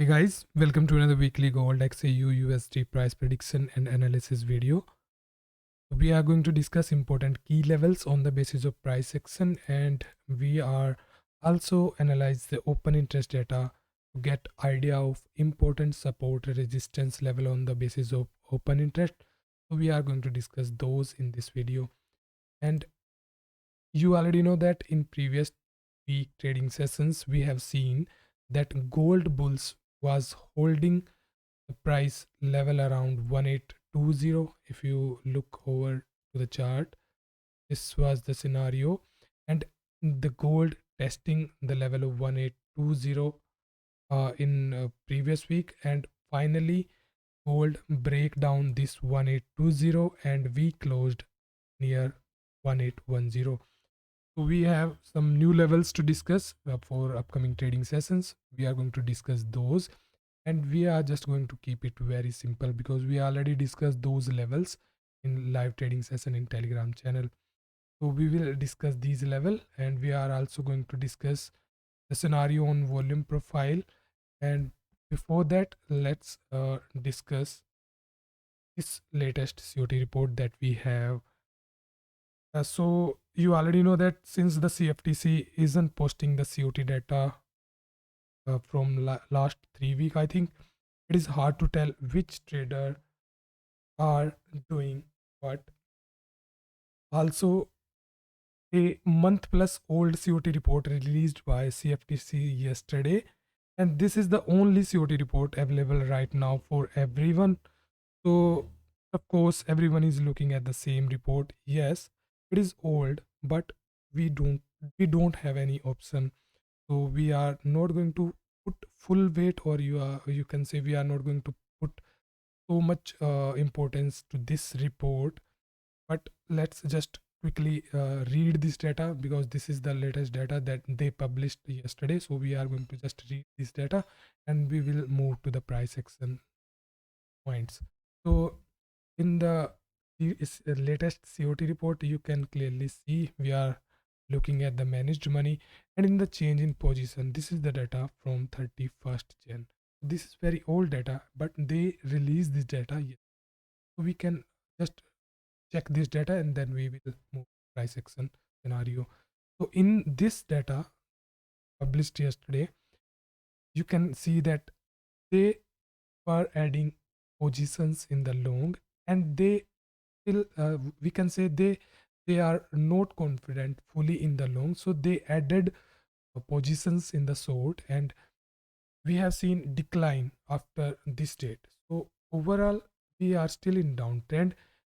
Hey guys, welcome to another weekly gold XAU price prediction and analysis video. We are going to discuss important key levels on the basis of price action, and we are also analyze the open interest data to get idea of important support resistance level on the basis of open interest. So we are going to discuss those in this video. And you already know that in previous week trading sessions we have seen that gold bulls was holding the price level around 1820. If you look over to the chart, this was the scenario, and the gold testing the level of 1820 in previous week, and finally gold break down this 1820 and we closed near 1810. So we have some new levels to discuss for upcoming trading sessions. We are going to discuss those, and we are just going to keep it very simple because we already discussed those levels in live trading session in Telegram channel. So we will discuss these level, and we are also going to discuss the scenario on volume profile. And before that, let's discuss this latest COT report that we have. So you already know that since the CFTC isn't posting the COT data from last 3 weeks, I think it is hard to tell which trader are doing what. Also, a month plus old COT report released by CFTC yesterday, and this is the only COT report available right now for everyone. So of course everyone is looking at the same report. Yes, it is old, but we don't have any option. So we are not going to put full weight, or you can say we are not going to put so much importance to this report. But let's just quickly read this data because this is the latest data that they published yesterday. So we are going to just read this data and we will move to the price action points. So in the latest COT report, you can clearly see we are looking at the managed money, and in the change in position, this is the data from 31st Jan. This is very old data, but they release this data. So we can just check this data and then we will move price action scenario. So in this data published yesterday, you can see that they were adding positions in the long, and they still we can say they are not confident fully in the long, so they added positions in the short, and we have seen decline after this date. So overall we are still in downtrend,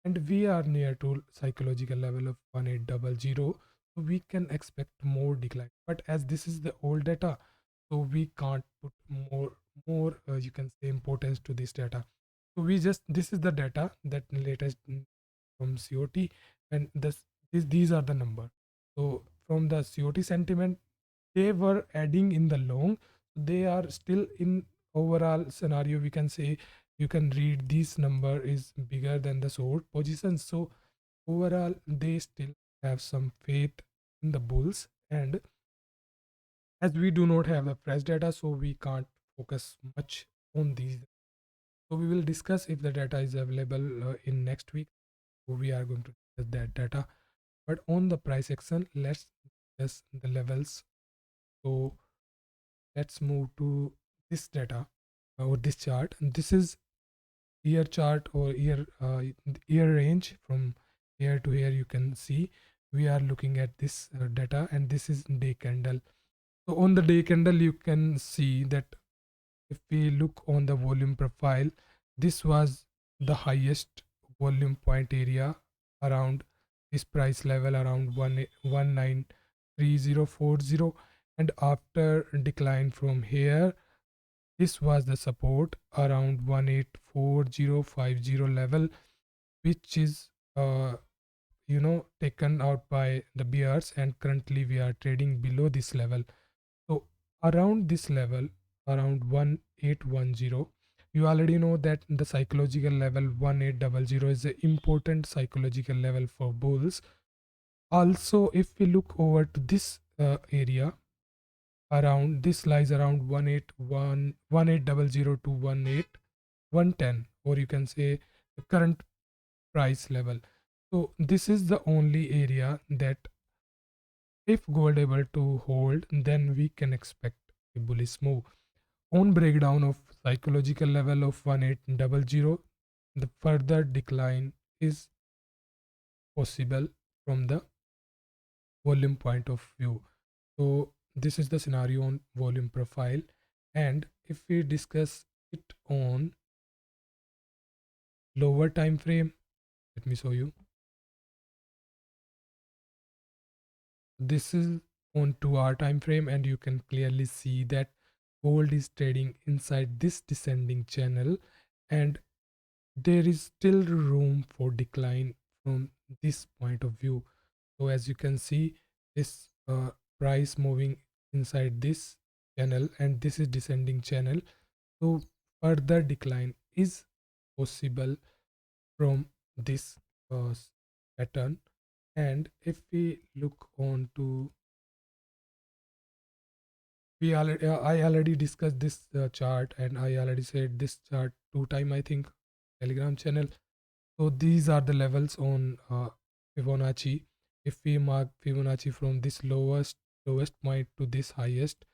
and we are near to psychological level of 1800. So we can expect more decline, but as this is the old data, so we can't put more you can say importance to this data. So we just, this is the data that latest from COT, and these are the number. So from the COT sentiment, they were adding in the long, they are still in overall scenario, we can say you can read this number is bigger than the short position. So overall they still have some faith in the bulls, and as we do not have the fresh data, so we can't focus much on these. So we will discuss if the data is available in next week. So we are going to discuss that data, but on the price action, let's discuss the levels. So let's move to this data or this chart, and this is year chart or year range. From here to here you can see we are looking at this data, and this is day candle. So on the day candle you can see that if we look on the volume profile, this was the highest volume point area around this price level around 193040, and after decline from here, this was the support around 184050 level, which is taken out by the bears, and currently we are trading below this level. So around this level, around 1810, you already know that the psychological level 1800 is an important psychological level for bulls. Also, if we look over to this area around, this lies around 1800 to 18110, or you can say the current price level. So this is the only area that if gold able to hold, then we can expect a bullish move. On breakdown of psychological level of 1800, the further decline is possible from the volume point of view. So this is the scenario on volume profile. And if we discuss it on lower time frame, let me show you. This is on 2 hour time frame, and you can clearly see that gold is trading inside this descending channel, and there is still room for decline from this point of view. So as you can see, this price moving inside this channel, and this is descending channel. So further decline is possible from this pattern. And if we look on to, I already discussed this chart, and I already said this chart 2 times, I think, Telegram channel. So these are the levels on Fibonacci. If we mark Fibonacci from this lowest point to this highest,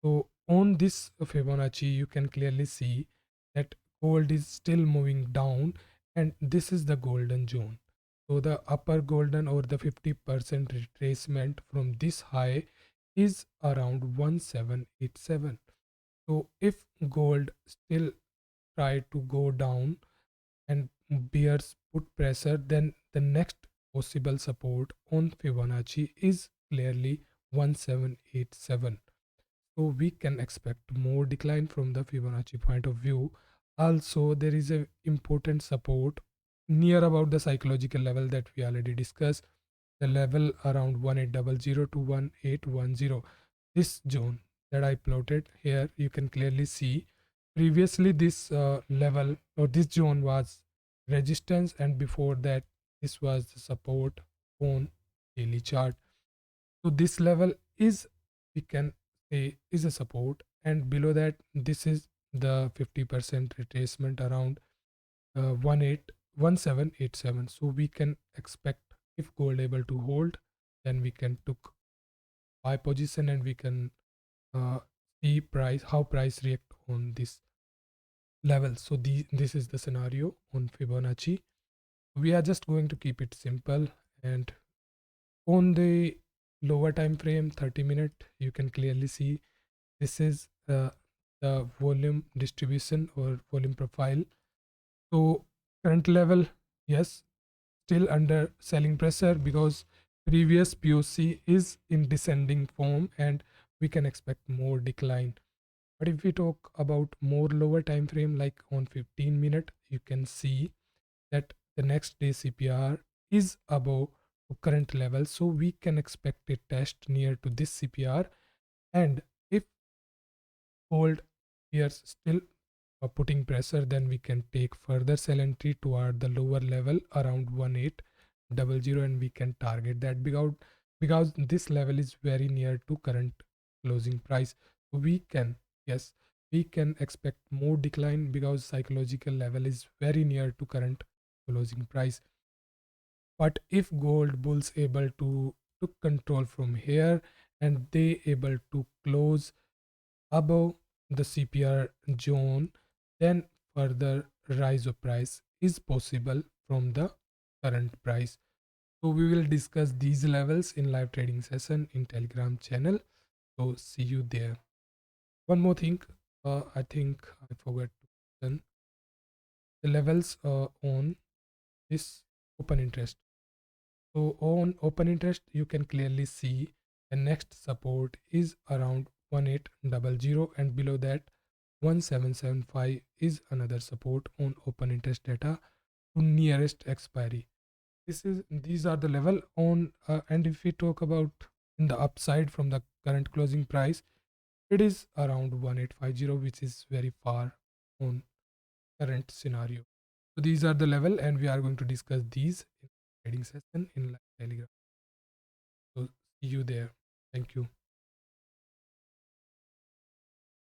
so on this Fibonacci, you can clearly see that gold is still moving down, and this is the golden zone. So the upper golden, or the 50% retracement from this high, is around 1787. So if gold still try to go down and bears put pressure, then the next possible support on Fibonacci is clearly 1787. So we can expect more decline from the Fibonacci point of view. Also, there is a important support near about the psychological level that we already discussed, the level around 1800 to 1810. This zone that I plotted here, you can clearly see previously this level, or this zone, was resistance, and before that this was the support on daily chart. So this level is, we can say, is a support, and below that this is the 50% retracement around 1787. So we can expect, if gold able to hold, then we can took buy position, and we can uh, see price, how price react on this level. So this is the scenario on Fibonacci. We are just going to keep it simple, and on the lower time frame, 30-minute, you can clearly see this is the volume distribution or volume profile. So current level, yes, still under selling pressure, because previous POC is in descending form, and we can expect more decline. But if we talk about more lower time frame, like on 15-minute, you can see that the next day CPR is above current level, so we can expect a test near to this CPR. And if gold appears still putting pressure, then we can take further sell entry toward the lower level around 1800, and we can target that, because this level is very near to current closing price. So we can, yes, we can expect more decline, because psychological level is very near to current closing price. But if gold bulls able to took control from here, and they able to close above the CPR zone, then further rise of price is possible from the current price. So we will discuss these levels in live trading session in Telegram channel. So see you there. One more thing, I think I forgot to mention the levels on this open interest. So on open interest, you can clearly see the next support is around 1800, and below that 1775 is another support on open interest data to nearest expiry. These are the level on and if we talk about in the upside from the current closing price, it is around 1850, which is very far on current scenario. So these are the level, and we are going to discuss these in trading session in Telegram. So see you there. Thank you.